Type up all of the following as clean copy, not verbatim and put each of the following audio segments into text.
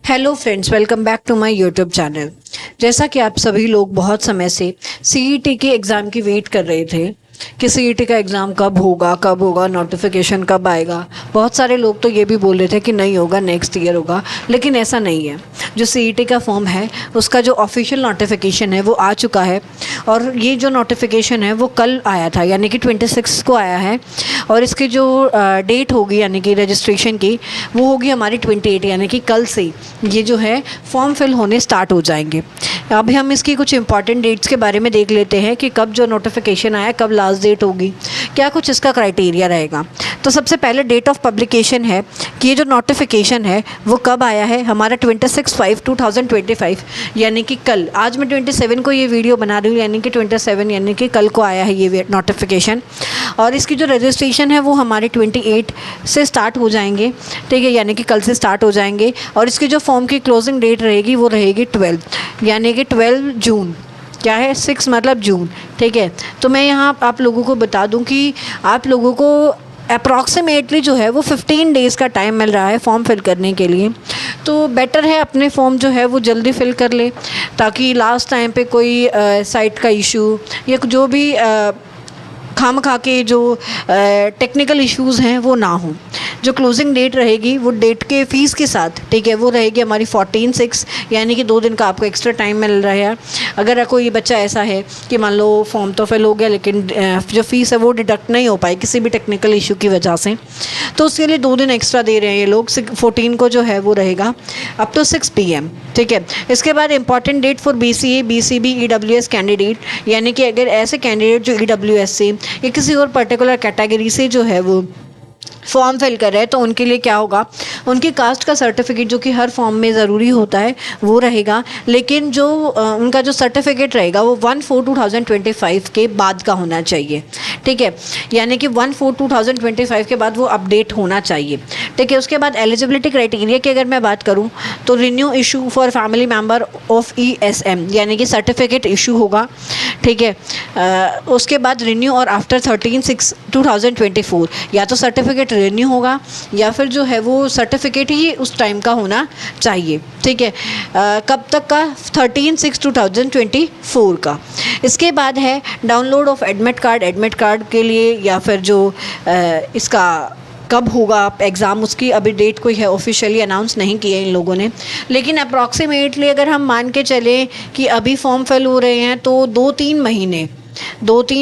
Hello friends, welcome back to my YouTube channel. जैसा कि आप सभी लोग बहुत समय से सीईटी के एग्ज़ाम की वेट कर रहे थे कि सीईटी का एग्ज़ाम कब होगा, नोटिफिकेशन कब आएगा। बहुत सारे लोग तो ये भी बोल रहे थे कि नहीं होगा, नेक्स्ट ईयर होगा, लेकिन ऐसा नहीं है। जो सीईटी का फॉर्म है उसका जो ऑफिशियल नोटिफिकेशन है वो आ चुका है, और ये जो नोटिफिकेशन है वो कल आया था, यानी कि 26 को आया है। और इसकी जो डेट होगी यानी कि रजिस्ट्रेशन की, वो होगी हमारी 28, यानी कि कल से ये जो है फॉर्म फिल होने स्टार्ट हो जाएंगे। अभी हम इसकी कुछ इंपॉर्टेंट डेट्स के बारे में देख लेते हैं कि कब जो नोटिफिकेशन आया, कब लास्ट डेट होगी, क्या कुछ इसका क्राइटेरिया रहेगा। तो सबसे पहले डेट ऑफ पब्लिकेशन है कि ये जो नोटिफिकेशन है वो कब आया है, हमारा 26/5/2025, यानी कि कल। आज मैं 27 को ये वीडियो बना रही हूँ, यानी कि 27 यानी कि कल को आया है ये नोटिफिकेशन। और इसकी जो रजिस्ट्रेशन है वो हमारे 28 से स्टार्ट हो जाएंगे, ठीक है, यानी कि कल से स्टार्ट हो जाएंगे। और इसकी जो फॉर्म की क्लोजिंग डेट रहेगी वो रहेगी 12, यानी कि 12 जून। क्या है, 6 मतलब जून, ठीक है। तो मैं यहाँ आप लोगों को बता दूँ कि आप लोगों को अप्रॉक्सीमेटली जो है वो 15 डेज़ का टाइम मिल रहा है फॉर्म फिल करने के लिए। तो बेटर है अपने फॉर्म जो है वो जल्दी फिल कर ले, ताकि लास्ट टाइम पे कोई साइट का इशू या जो भी खामखा के जो टेक्निकल इश्यूज़ हैं वो ना हो। जो क्लोजिंग डेट रहेगी वो डेट के फ़ीस के साथ, ठीक है, वो रहेगी हमारी 14/6, यानी कि 2 दिन का आपको एक्स्ट्रा टाइम मिल रहा है। अगर कोई बच्चा ऐसा है कि मान लो फॉर्म तो फिल हो गया लेकिन जो फ़ीस है वो डिडक्ट नहीं हो पाई किसी भी टेक्निकल इशू की वजह से, तो उसके लिए 2 दिन एक्स्ट्रा दे रहे हैं ये लोग। 14 को जो है वो रहेगा अप टू 6 PM, ठीक है। इसके बाद important date for BCA, BCB, EWS candidate, यानी कि अगर ऐसे कैंडिडेट जो EWS से या किसी और पर्टिकुलर कैटेगरी से जो है वो फॉर्म फिल कर रहे हैं, तो उनके लिए क्या होगा, उनकी कास्ट का सर्टिफिकेट जो कि हर फॉर्म में ज़रूरी होता है वो रहेगा, लेकिन जो उनका जो सर्टिफिकेट रहेगा वो 1/4/2025 के बाद का होना चाहिए, ठीक है, यानी कि 1/4/2025 के बाद वो अपडेट होना चाहिए, ठीक है। उसके बाद एलिजिबिलिटी क्राइटेरिया की अगर मैं बात करूँ तो renew issue for family member of ESM, यानी कि सर्टिफिकेट इशू होगा, ठीक है। उसके बाद रिन्यू और आफ्टर 13/6/2024 या तो सर्टिफिकेट रिन्यू होगा या फिर जो है वो सर्टिफिकेट ही उस टाइम का होना चाहिए, ठीक है। कब तक का, 13/6/2024 का। इसके बाद है डाउनलोड ऑफ एडमिट कार्ड के लिए, या फिर जो इसका कब होगा एग्ज़ाम, उसकी अभी डेट कोई है ऑफिशियली अनाउंस नहीं किया इन लोगों ने, लेकिन अप्रॉक्सीमेटली अगर हम मान के चलें कि अभी फॉर्म फिल हो रहे हैं तो 2-3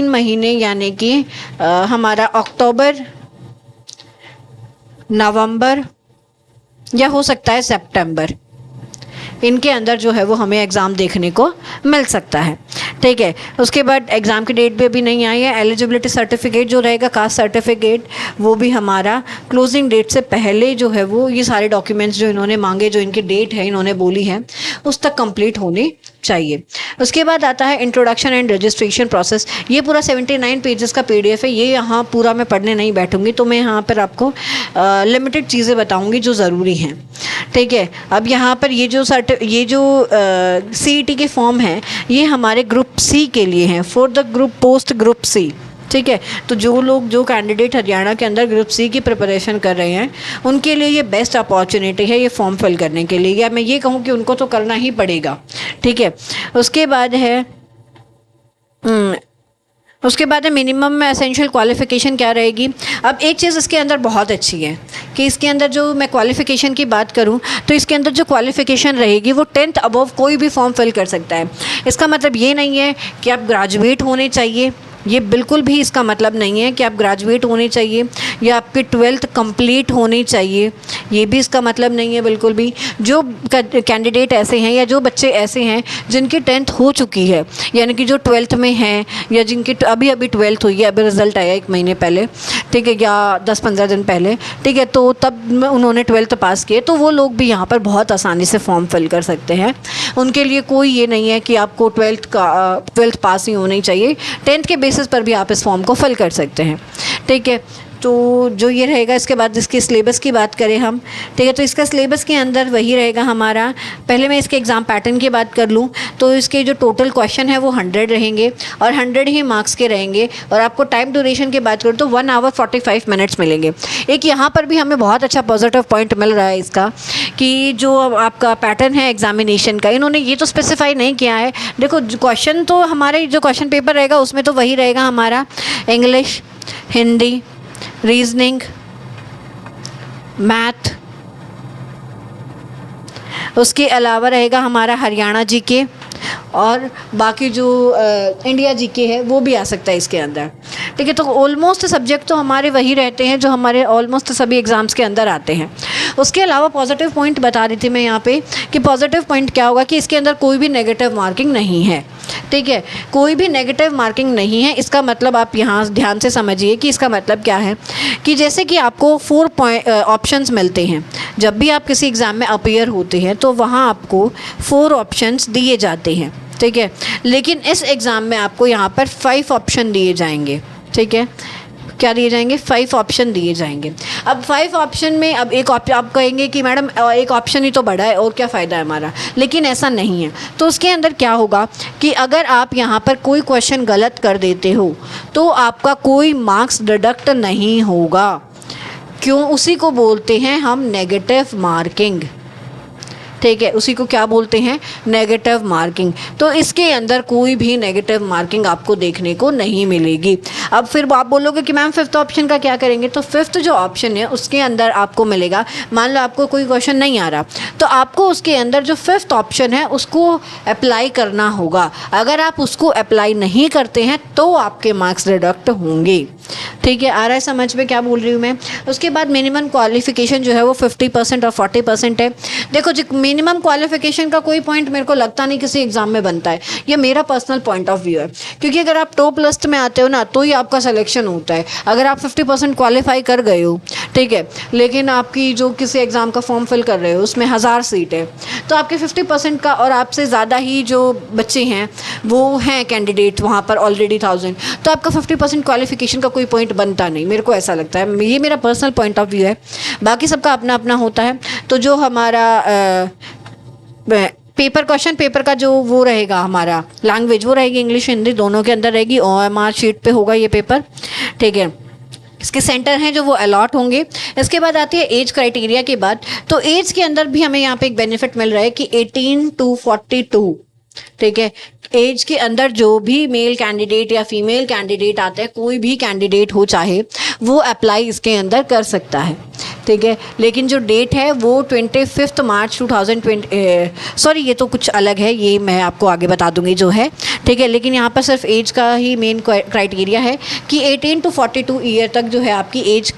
महीने यानी कि हमारा अक्टूबर, नवंबर या हो सकता है सितंबर, इनके अंदर जो है वो हमें एग्ज़ाम देखने को मिल सकता है, ठीक है। उसके बाद एग्ज़ाम की डेट भी अभी नहीं आई है। एलिजिबिलिटी सर्टिफिकेट जो रहेगा, कास्ट सर्टिफिकेट, वो भी हमारा क्लोजिंग डेट से पहले जो है वो ये सारे डॉक्यूमेंट्स जो इन्होंने मांगे, जो इनकी डेट है इन्होंने बोली है, उस तक कंप्लीट होनी चाहिए। उसके बाद आता है इंट्रोडक्शन एंड रजिस्ट्रेशन प्रोसेस। ये पूरा 79 पेजेस का PDF है, ये यहाँ पूरा मैं पढ़ने नहीं बैठूंगी, तो मैं यहाँ पर आपको लिमिटेड चीज़ें बताऊंगी जो ज़रूरी हैं, ठीक है। अब यहाँ पर ये जो CET के फॉर्म हैं ये हमारे ग्रुप C के लिए हैं, for the post group C, ठीक है। तो जो कैंडिडेट हरियाणा के अंदर ग्रुप C की प्रिपरेशन कर रहे हैं उनके लिए ये बेस्ट अपॉर्चुनिटी है ये फॉर्म फिल करने के लिए, या मैं ये कहूँ कि उनको तो करना ही पड़ेगा, ठीक है। उसके बाद है मिनिमम में एसेंशियल क्वालिफ़िकेशन क्या रहेगी। अब एक चीज़ इसके अंदर बहुत अच्छी है कि इसके अंदर जो मैं क्वालिफ़िकेशन की बात करूं तो इसके अंदर जो क्वालिफ़िकेशन रहेगी वो 10th अबव कोई भी फॉर्म फिल कर सकता है। इसका मतलब ये नहीं है कि आप ग्रेजुएट होने चाहिए, ये बिल्कुल भी इसका मतलब नहीं है कि आप ग्रेजुएट होने चाहिए या आपकी 12th कंप्लीट होनी चाहिए, ये भी इसका मतलब नहीं है बिल्कुल भी। जो कैंडिडेट ऐसे हैं या जो बच्चे ऐसे हैं जिनकी 10th हो चुकी है, यानी कि जो 12th में हैं या जिनकी अभी 12th हुई है, अभी रिज़ल्ट आया 1 महीने पहले, ठीक है, या 10-15 दिन पहले, ठीक है, तो तब उन्होंने 12th पास किए, तो वो लोग भी यहाँ पर बहुत आसानी से फॉर्म फिल कर सकते हैं। उनके लिए कोई ये नहीं है कि आपको 12th पास ही होनी चाहिए, 10th के बेसिस पर भी आप इस फॉर्म को फिल कर सकते हैं, ठीक है। तो जो ये रहेगा, इसके बाद इसके सिलेबस की बात करें हम, ठीक है, तो इसका सिलेबस के अंदर वही रहेगा हमारा। पहले मैं इसके एग्ज़ाम पैटर्न की बात कर लूँ तो इसके जो टोटल क्वेश्चन है वो 100 रहेंगे और 100 ही मार्क्स के रहेंगे। और आपको टाइम ड्यूरेशन की बात करूँ तो 1 आवर 45 मिनट्स मिलेंगे। एक यहाँ पर भी हमें बहुत अच्छा पॉजिटिव पॉइंट मिल रहा है इसका, कि जो आपका पैटर्न है एग्जामिनेशन का, इन्होंने ये तो स्पेसिफाई नहीं किया है। देखो क्वेश्चन तो हमारे जो क्वेश्चन पेपर रहेगा उसमें तो वही रहेगा हमारा, इंग्लिश, हिंदी, रीजनिंग, मैथ, उसके अलावा रहेगा हमारा हरियाणा जीके, और बाकी जो इंडिया जीके है वो भी आ सकता है इसके अंदर, ठीक है। तो ऑलमोस्ट सब्जेक्ट तो हमारे वही रहते हैं जो हमारे ऑलमोस्ट सभी एग्ज़ाम्स के अंदर आते हैं। उसके अलावा पॉजिटिव पॉइंट बता रही थी मैं यहाँ पे कि पॉजिटिव पॉइंट क्या होगा कि इसके अंदर कोई भी नेगेटिव मार्किंग नहीं है, ठीक है, कोई भी नेगेटिव मार्किंग नहीं है। इसका मतलब आप यहाँ ध्यान से समझिए कि इसका मतलब क्या है कि जैसे कि आपको 4 ऑप्शंस मिलते हैं जब भी आप किसी एग्ज़ाम में अपीयर होते हैं, तो वहाँ आपको 4 ऑप्शंस दिए जाते हैं, ठीक है। लेकिन इस एग्ज़ाम में आपको यहाँ पर 5 ऑप्शन दिए जाएंगे, ठीक है। क्या दिए जाएंगे? 5 ऑप्शन दिए जाएंगे। अब 5 ऑप्शन में अब एक आप कहेंगे कि मैडम एक ऑप्शन ही तो बड़ा है और क्या फ़ायदा है हमारा, लेकिन ऐसा नहीं है। तो उसके अंदर क्या होगा कि अगर आप यहाँ पर कोई क्वेश्चन गलत कर देते हो तो आपका कोई मार्क्स डिडक्ट नहीं होगा। क्यों? उसी को बोलते हैं हम नेगेटिव मार्किंग, ठीक है, उसी को क्या बोलते हैं? Negative marking. तो इसके अंदर कोई भी नेगेटिव मार्किंग आपको देखने को नहीं मिलेगी। अब फिर आप बोलोगे कि मैम 5th ऑप्शन का क्या करेंगे? तो 5th जो ऑप्शन है उसके अंदर आपको मिलेगा, मान लो आपको कोई क्वेश्चन नहीं आ रहा तो आपको उसके अंदर जो 5th ऑप्शन है उसको अप्लाई करना होगा। अगर आप उसको अप्लाई नहीं करते हैं तो आपके मार्क्स डिडक्ट होंगे, ठीक है। आ रहा है समझ में क्या बोल रही हूँ मैं? उसके बाद मिनिमम क्वालिफिकेशन जो है वो 50% और 40% है। देखो जी, मिनिमम क्वालिफिकेशन का कोई पॉइंट मेरे को लगता नहीं किसी एग्जाम में बनता है, ये मेरा पर्सनल पॉइंट ऑफ व्यू है, क्योंकि अगर आप टॉप लिस्ट में आते हो ना तो ही आपका सिलेक्शन होता है। अगर आप 50% क्वालिफाई कर गए हो, ठीक है, लेकिन आपकी जो किसी एग्ज़ाम का फॉर्म फिल कर रहे हो उसमें 1000 सीट है, तो आपके 50% का और आपसे ज़्यादा ही जो बच्चे हैं वो हैं कैंडिडेट वहाँ पर ऑलरेडी 1000, तो आपका 50% क्वालिफिकेशन का कोई पॉइंट बनता नहीं, मेरे को ऐसा लगता है। ये मेरा पर्सनल पॉइंट ऑफ व्यू है, बाकी सबका अपना अपना होता है। तो जो हमारा क्वेश्चन पेपर का जो वो रहेगा हमारा लैंग्वेज, वो रहेगी इंग्लिश हिंदी दोनों के अंदर रहेगी। OMR शीट पे होगा ये पेपर, ठीक है। इसके सेंटर हैं जो वो अलॉट होंगे। इसके बाद आती है एज क्राइटेरिया की बात। तो एज के अंदर भी हमें यहाँ पे एक बेनिफिट मिल रहा है कि 18 to 42, ठीक है, एज के अंदर जो भी मेल कैंडिडेट या फीमेल कैंडिडेट आता है, कोई भी कैंडिडेट हो चाहे, वो अप्लाई इसके अंदर कर सकता है, ठीक है। लेकिन जो डेट है वो 25 मार्च 2020, सॉरी ये तो कुछ अलग है, ये मैं आपको आगे बता दूंगी जो है, ठीक है। लेकिन यहाँ पर सिर्फ एज का ही मेन क्राइटेरिया है कि 18 to 42 ईयर तक जो है आपकी एज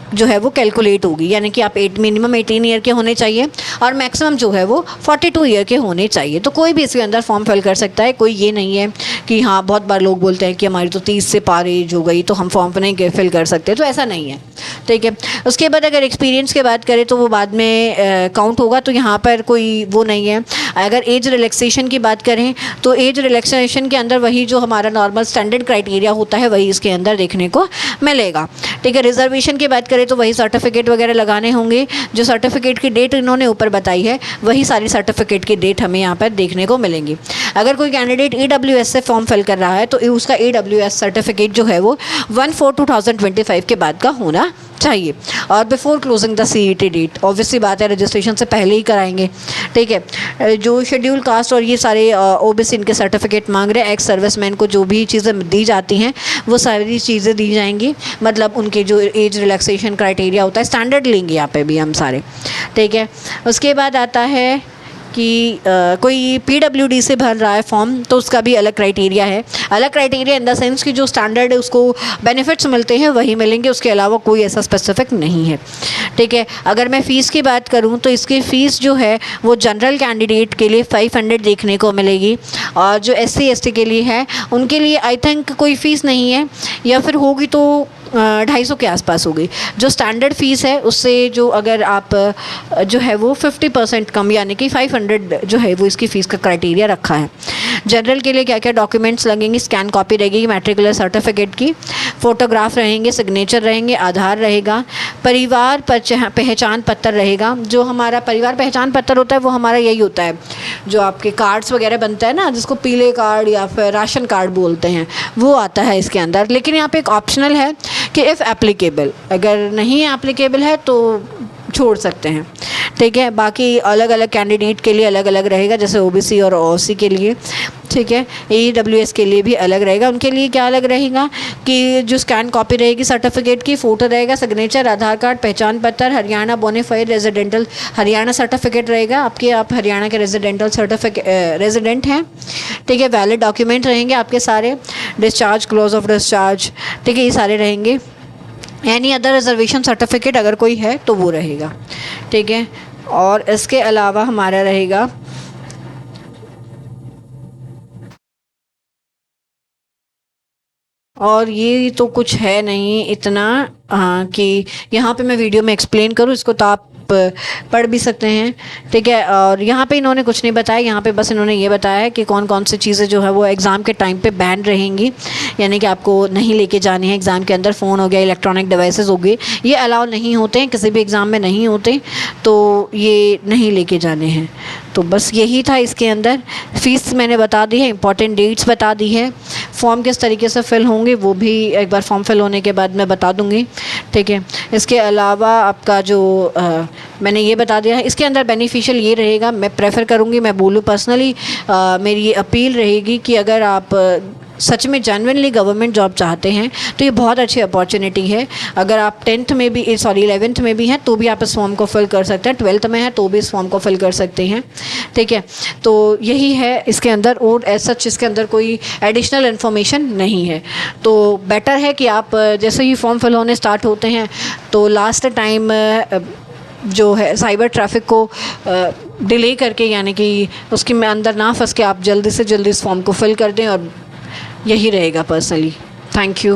जो है वो कैलकुलेट होगी, यानी कि आप मिनिमम 18 ईयर के होने चाहिए और मैक्सिमम जो है वो 42 ईयर के होने चाहिए। तो कोई भी इसके अंदर फॉर्म फिल कर सकता है, कोई ये नहीं है कि हाँ, बहुत बार लोग बोलते हैं कि हमारी तो 30 से पार एज हो गई तो हम फॉर्म नहीं फिल कर सकते, तो ऐसा नहीं है, ठीक है। उसके बाद अगर एक्सपीरियंस की बात करें तो वो बाद में काउंट होगा, तो यहाँ पर कोई वो नहीं है। अगर एज रिलैक्सेशन की बात करें तो एज रिलैक्सेशन के अंदर वही जो हमारा नॉर्मल स्टैंडर्ड क्राइटेरिया होता है वही इसके अंदर देखने को मिलेगा, ठीक है। रिजर्वेशन की बात करें तो वही सर्टिफिकेट वगैरह लगाने होंगे, जो सर्टिफिकेट की डेट इन्होंने ऊपर बताई है वही सारी सर्टिफिकेट की डेट हमें यहाँ पर देखने को मिलेंगी। अगर कोई कैंडिडेट EWS से फॉर्म फिल कर रहा है तो उसका EWS सर्टिफिकेट जो है वो 1/4/2025 के बाद का होना चाहिए और before closing the CET date. Obviously बात है, रजिस्ट्रेशन से पहले ही कराएंगे, ठीक है। जो शेड्यूल कास्ट और ये सारे OBC इनके सर्टिफिकेट मांग रहे हैं, एक्स सर्विसमैन को जो भी चीज़ें दी जाती हैं वो सारी चीज़ें दी जाएंगी, मतलब उनके जो एज रिलैक्सेशन क्राइटेरिया होता है स्टैंडर्ड लेंगे यहाँ पे भी हम सारे, ठीक है। उसके बाद आता है कि कोई PWD से भर रहा है फॉर्म तो उसका भी अलग क्राइटेरिया है। अलग क्राइटेरिया इन द सेंस कि जो स्टैंडर्ड है उसको बेनिफिट्स मिलते हैं वही मिलेंगे, उसके अलावा कोई ऐसा स्पेसिफिक नहीं है, ठीक है। अगर मैं फ़ीस की बात करूं तो इसकी फ़ीस जो है वो जनरल कैंडिडेट के लिए 500 देखने को मिलेगी और जो SC ST के लिए है उनके लिए आई थिंक कोई फ़ीस नहीं है, या फिर होगी तो 250 के आसपास होगी। जो स्टैंडर्ड फ़ीस है उससे जो अगर आप जो है वो 50% कम, यानी कि 500 जो है वो इसकी फ़ीस का क्राइटेरिया रखा है। जनरल के लिए क्या क्या डॉक्यूमेंट्स लगेंगे, स्कैन कॉपी रहेगी मैट्रिकुलर सर्टिफिकेट की, फ़ोटोग्राफ रहेंगे, सिग्नेचर रहेंगे, आधार रहेगा, परिवार पहचान पत्र रहेगा। जो हमारा परिवार पहचान पत्र होता है वो हमारा यही होता है, जो आपके कार्ड्स वगैरह बनता है ना, जिसको पीले कार्ड या फिर राशन कार्ड बोलते हैं, वो आता है इसके अंदर। लेकिन यहाँ पे एक ऑप्शनल है कि इफ़ एप्लीकेबल, अगर नहीं एप्लीकेबल है तो छोड़ सकते हैं, ठीक है। बाकी अलग अलग कैंडिडेट के लिए अलग अलग रहेगा, जैसे ओबीसी और ओसी के लिए, ठीक है। ईडब्ल्यूएस के लिए भी अलग रहेगा। उनके लिए क्या अलग रहेगा कि जो स्कैन कॉपी रहेगी सर्टिफिकेट की, फ़ोटो रहेगा, सिग्नेचर, आधार कार्ड, पहचान पत्र, Haryana bonafide residential Haryana certificate रहेगा आपके, आप हरियाणा के रेजिडेंट हैं, ठीक है। वैलिड डॉक्यूमेंट रहेंगे आपके सारे, डिस्चार्ज, क्लोज ऑफ डिस्चार्ज, ठीक है, ये सारे रहेंगे। एनी अदर रिजर्वेशन सर्टिफिकेट अगर कोई है तो वो रहेगा, ठीक है। और इसके अलावा हमारा रहेगा और ये तो कुछ है नहीं इतना, हाँ, कि यहाँ पे मैं वीडियो में एक्सप्लेन करूँ इसको, तो आप पढ़ भी सकते हैं, ठीक है। और यहाँ पे इन्होंने कुछ नहीं बताया, यहाँ पे बस इन्होंने ये बताया है कि कौन कौन सी चीज़ें जो है वो एग्ज़ाम के टाइम पे बैन रहेंगी, यानी कि आपको नहीं लेके जानी है एग्ज़ाम के अंदर। फ़ोन हो गया, इलेक्ट्रॉनिक डिवाइसेस हो गए, ये अलाउ नहीं होते हैं, किसी भी एग्ज़ाम में नहीं होते, तो ये नहीं लेके जाने हैं। तो बस यही था इसके अंदर। फ़ीस मैंने बता दी है, इंपॉर्टेंट डेट्स बता दी है, फॉर्म किस तरीके से फ़िल होंगे वो भी एक बार फॉर्म फिल होने के बाद मैं बता दूँगी, ठीक है। इसके अलावा आपका जो मैंने ये बता दिया है, इसके अंदर बेनिफिशियल ये रहेगा, मैं प्रेफर करूँगी, मैं बोलूँ पर्सनली, मेरी ये अपील रहेगी कि अगर आप सच में जेन्युइनली गवर्नमेंट जॉब चाहते हैं तो ये बहुत अच्छी अपॉर्चुनिटी है। अगर आप 11th में भी हैं तो भी आप इस फॉर्म को फिल कर सकते हैं, 12th में है तो भी इस फॉर्म को फिल कर सकते हैं, ठीक है। तो यही है इसके अंदर, और एज सच इसके अंदर कोई एडिशनल इन्फॉर्मेशन नहीं है। तो बेटर है कि आप जैसे ही फॉर्म फिल होने स्टार्ट होते हैं तो लास्ट टाइम जो है साइबर ट्रैफिक को डिले करके, यानी कि उसके में अंदर ना फंस के आप जल्दी से जल्दी इस फॉर्म को फिल कर दें, और यही रहेगा पर्सनली। Thank you.